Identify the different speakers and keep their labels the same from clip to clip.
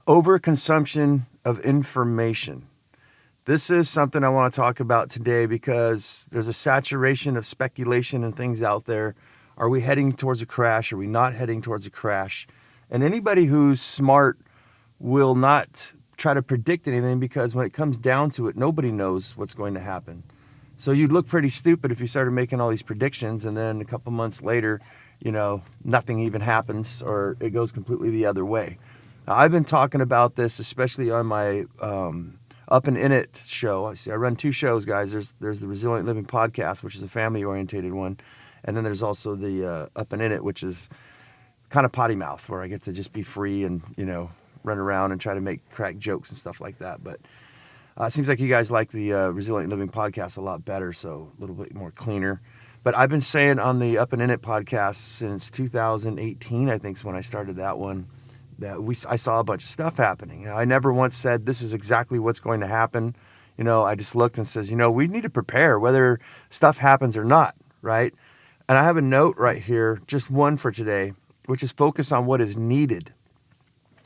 Speaker 1: Overconsumption of information. This is something I want to talk about today because there's a saturation of speculation and things out there. Are we heading towards a crash? Are we not heading towards a crash? And anybody who's smart will not try to predict anything, because when it comes down to it, nobody knows what's going to happen. So you'd look pretty stupid if you started making all these predictions and then a couple months later, nothing even happens, or it goes completely the other way. Now, I've been talking about this, especially on my Up and In It show. I run two shows, guys. There's the Resilient Living podcast, which is a family-orientated one, and then there's also the Up and In It, which is kind of potty mouth, where I get to just be free and run around and try to make crack jokes and stuff like that. But it seems like you guys like the Resilient Living podcast a lot better, so a little bit more cleaner. But I've been saying on the Up and In It podcast since 2018, I think is when I started that one, that I saw a bunch of stuff happening. I never once said this is exactly what's going to happen. I just looked and says, we need to prepare whether stuff happens or not, right? And I have a note right here, just one for today, which is focus on what is needed.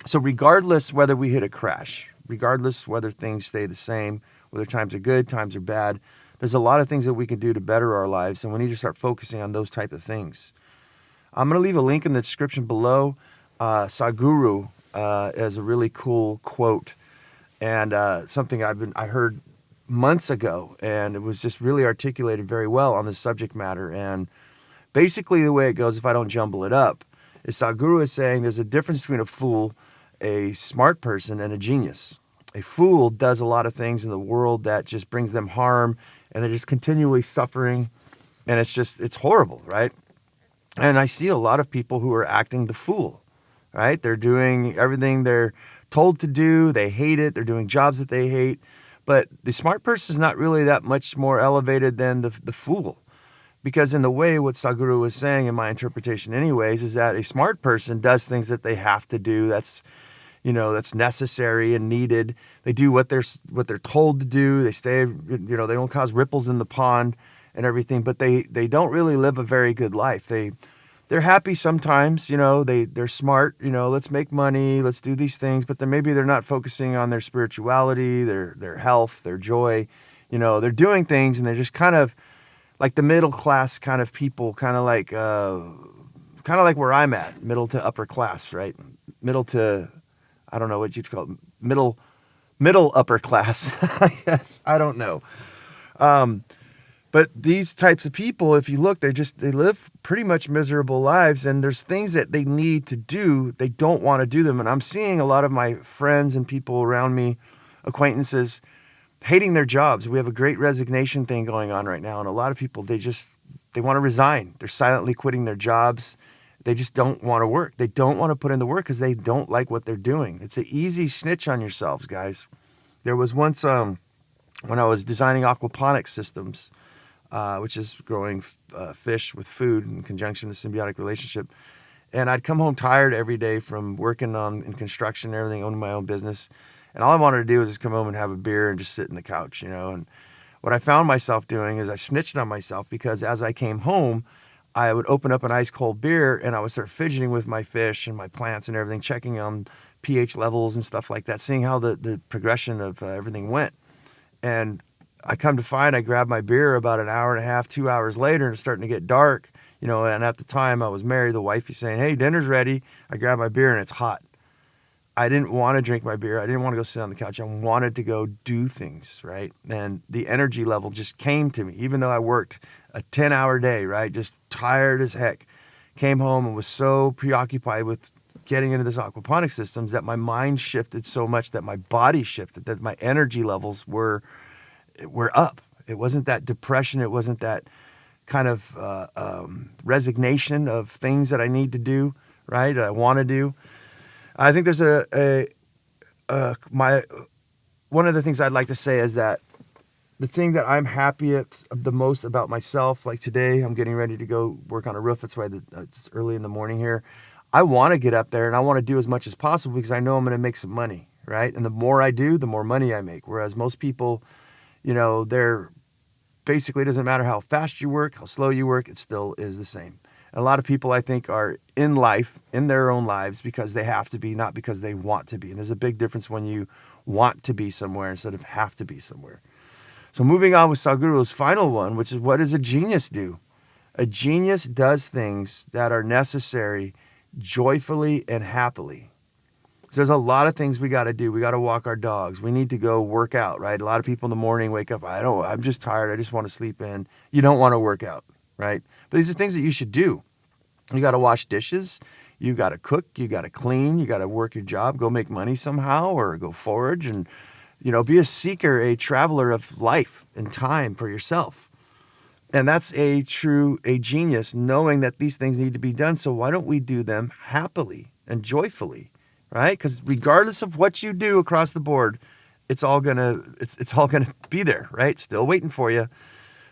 Speaker 1: So regardless whether we hit a crash, regardless whether things stay the same, whether times are good, times are bad, there's a lot of things that we can do to better our lives, and we need to start focusing on those type of things. I'm going to leave a link in the description below. Sadhguru has a really cool quote, and something I heard months ago, and it was just really articulated very well on this subject matter. And basically the way it goes, if I don't jumble it up, is Sadhguru is saying there's a difference between a fool, a smart person, and a genius. A fool does a lot of things in the world that just brings them harm, and they're just continually suffering, and it's horrible, right? And I see a lot of people who are acting the fool, right? They're doing everything they're told to do. They hate it. They're doing jobs that they hate. But the smart person is not really that much more elevated than the fool. Because in the way what Sadhguru was saying, in my interpretation anyways, is that a smart person does things that they have to do. That's necessary and needed. They do what they're told to do. They stay, they don't cause ripples in the pond and everything, but they don't really live a very good life. They're happy sometimes, they're smart, let's make money, let's do these things, but then maybe they're not focusing on their spirituality, their health, their joy. They're doing things, and they're just kind of like the middle class kind of people, kind of like where I'm at, middle to upper class, right? Middle to, I don't know what you'd call it, middle upper class, I guess. I don't know. But these types of people, if you look, they live pretty much miserable lives, and there's things that they need to do. They don't want to do them. And I'm seeing a lot of my friends and people around me, acquaintances, hating their jobs. We have a great resignation thing going on right now. And a lot of people, they want to resign. They're silently quitting their jobs. They just don't want to work. They don't want to put in the work because they don't like what they're doing. It's an easy snitch on yourselves, guys. There was once when I was designing aquaponics systems, which is growing fish with food in conjunction to symbiotic relationship. And I'd come home tired every day from working in construction and everything, owning my own business. And all I wanted to do was just come home and have a beer and just sit in the couch, And what I found myself doing is I snitched on myself, because as I came home, I would open up an ice cold beer and I would start fidgeting with my fish and my plants and everything, checking on pH levels and stuff like that, seeing how the progression of everything went. And I come to find I grabbed my beer about an hour and a half, 2 hours later, and it's starting to get dark, and at the time I was married, the wifey's saying, hey, dinner's ready. I grab my beer and it's hot. I didn't want to drink my beer. I didn't want to go sit on the couch. I wanted to go do things, right? And the energy level just came to me, even though I worked a 10-hour day, right? Just tired as heck. Came home and was so preoccupied with getting into this aquaponics systems that my mind shifted so much that my body shifted, that my energy levels were up. It wasn't that depression. It wasn't that kind of resignation of things that I need to do, right? That I want to do. I think there's one of the things I'd like to say is that the thing that I'm happy at the most about myself, like today, I'm getting ready to go work on a roof. That's why it's early in the morning here. I want to get up there and I want to do as much as possible because I know I'm going to make some money, right? And the more I do, the more money I make. Whereas most people, they're basically, it doesn't matter how fast you work, how slow you work, it still is the same. And a lot of people, I think, are in life, in their own lives, because they have to be, not because they want to be. And there's a big difference when you want to be somewhere instead of have to be somewhere. So moving on with Sadhguru's final one, which is, what does a genius do? A genius does things that are necessary joyfully and happily. So there's a lot of things we got to do. We got to walk our dogs. We need to go work out, right? A lot of people in the morning wake up, I'm just tired. I just want to sleep in. You don't want to work out, right? But these are things that you should do. You got to wash dishes. You got to cook. You got to clean. You got to work your job, go make money somehow, or go forage and, be a seeker, a traveler of life and time for yourself. And that's a genius, knowing that these things need to be done. So why don't we do them happily and joyfully? Right? Because regardless of what you do across the board, it's all gonna be there, right? Still waiting for you.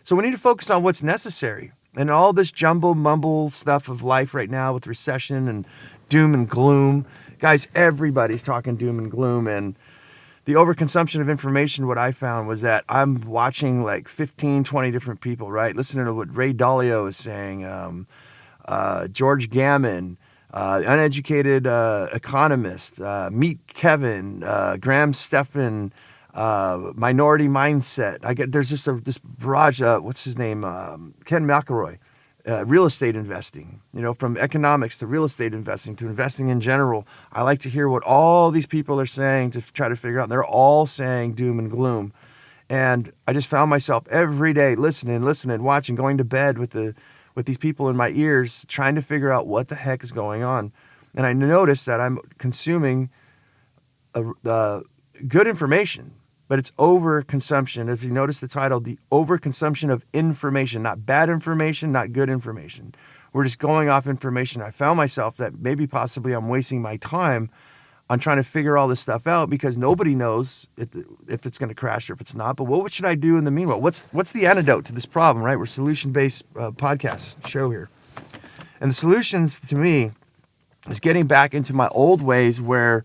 Speaker 1: So we need to focus on what's necessary. And all this jumble mumble stuff of life right now with recession and doom and gloom. Guys, everybody's talking doom and gloom. And the overconsumption of information, what I found was that I'm watching like 15, 20 different people, right? Listening to what Ray Dalio is saying, George Gammon, uneducated economist, Meet Kevin, Graham Stephan, Minority Mindset. There's just this barrage. What's his name? Ken McElroy. Real estate investing. From economics to real estate investing to investing in general. I like to hear what all these people are saying to try to figure out. They're all saying doom and gloom, and I just found myself every day listening, watching, going to bed with these people in my ears, trying to figure out what the heck is going on. And I noticed that I'm consuming good information, but it's overconsumption. If you notice the title, the overconsumption of information, not bad information, not good information. We're just going off information. I found myself that maybe possibly I'm wasting my time on trying to figure all this stuff out because nobody knows if it's going to crash or if it's not. But what should I do in the meanwhile? What's the antidote to this problem, right? We're solution-based podcast show here. And the solutions to me is getting back into my old ways where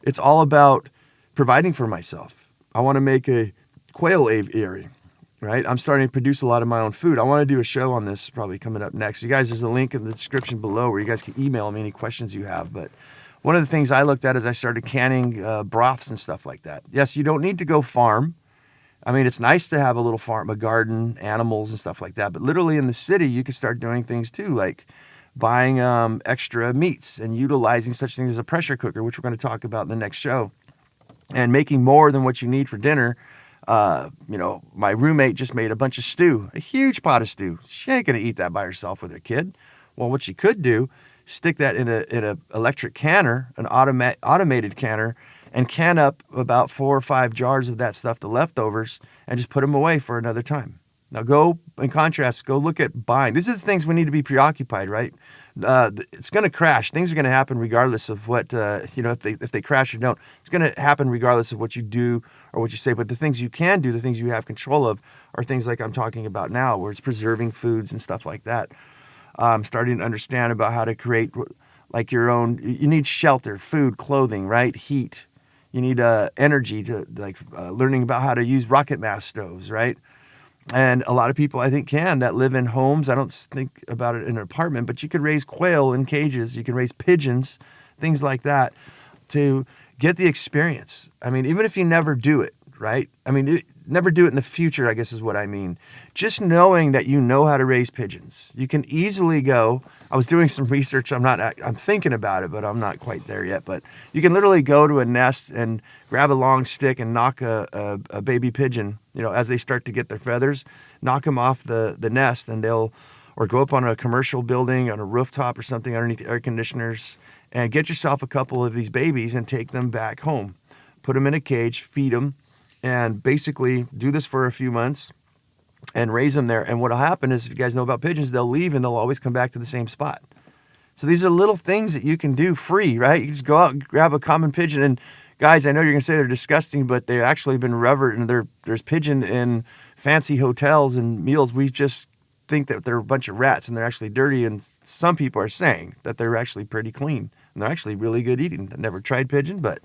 Speaker 1: it's all about providing for myself. I want to make a quail aviary, right? I'm starting to produce a lot of my own food. I want to do a show on this probably coming up next. You guys, there's a link in the description below where you guys can email me any questions you have. But one of the things I looked at is I started canning broths and stuff like that. Yes, you don't need to go farm. I mean, it's nice to have a little farm, a garden, animals and stuff like that. But literally in the city, you can start doing things too, like buying extra meats and utilizing such things as a pressure cooker, which we're going to talk about in the next show, and making more than what you need for dinner. My roommate just made a bunch of stew, a huge pot of stew. She ain't going to eat that by herself with her kid. Well, what she could do, stick that in a electric canner, an automated canner, and can up about 4 or 5 jars of that stuff, the leftovers, and just put them away for another time. Now in contrast, go look at buying. These are the things we need to be preoccupied, right? It's going to crash. Things are going to happen regardless of what, if they crash or don't. It's going to happen regardless of what you do or what you say. But the things you can do, the things you have control of, are things like I'm talking about now, where it's preserving foods and stuff like that. Starting to understand about how to create like your own. You need shelter, food, clothing, right? Heat. You need energy to learning about how to use rocket mass stoves, right? And a lot of people, I think, that live in homes. I don't think about it in an apartment, but you could raise quail in cages. You can raise pigeons, things like that, to get the experience. I mean, even if you never do it, right? I mean, never do it in the future, I guess is what I mean. Just knowing that you know how to raise pigeons. You can easily go. I was doing some research. I'm thinking about it, but I'm not quite there yet. But you can literally go to a nest and grab a long stick and knock a baby pigeon, as they start to get their feathers, knock them off the nest, and or go up on a commercial building on a rooftop or something underneath the air conditioners and get yourself a couple of these babies and take them back home. Put them in a cage, feed them, and basically do this for a few months and raise them there. And what will happen is, if you guys know about pigeons, they'll leave and they'll always come back to the same spot. So these are little things that you can do free, right? You just go out and grab a common pigeon. And guys, I know you're going to say they're disgusting, but they've actually been revered, and there's pigeon in fancy hotels and meals. We just think that they're a bunch of rats and they're actually dirty. And some people are saying that they're actually pretty clean and they're actually really good eating. I've never tried pigeon, but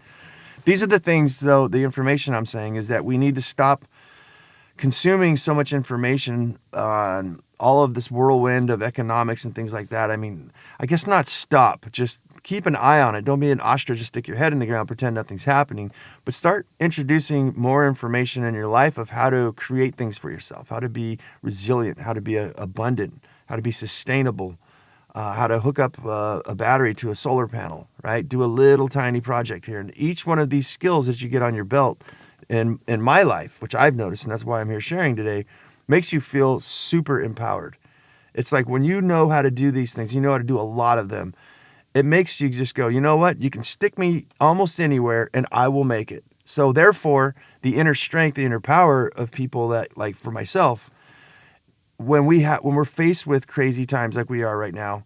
Speaker 1: these are the things, though, the information I'm saying is that we need to stop consuming so much information on all of this whirlwind of economics and things like that. I mean, I guess not stop, just keep an eye on it. Don't be an ostrich, just stick your head in the ground, pretend nothing's happening, but start introducing more information in your life of how to create things for yourself, how to be resilient, how to be abundant, how to be sustainable, how to hook up a battery to a solar panel, right? Do a little tiny project here. And each one of these skills that you get on your belt in my life, which I've noticed, and that's why I'm here sharing today, makes you feel super empowered. It's like when you know how to do these things, you know how to do a lot of them, it makes you just go, you know what? You can stick me almost anywhere and I will make it. So therefore, the inner strength, the inner power of people that, like for myself, when we're faced with crazy times like we are right now,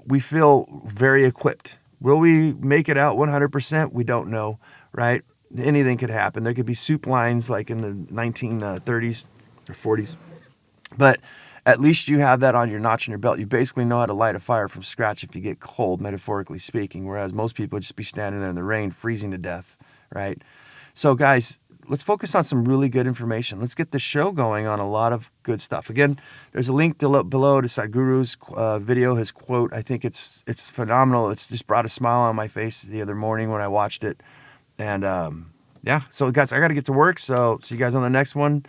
Speaker 1: we feel very equipped. Will we make it out 100%? We don't know, right? Anything could happen. There could be soup lines like in the 1930s or 40s. But at least you have that on your notch in your belt. You basically know how to light a fire from scratch if you get cold, metaphorically speaking, whereas most people would just be standing there in the rain, freezing to death, right? So guys, let's focus on some really good information. Let's get the show going on a lot of good stuff. Again, there's a link below to Sadhguru's video, his quote. I think it's phenomenal. It's just brought a smile on my face the other morning when I watched it. And yeah, so guys, I got to get to work. So see you guys on the next one.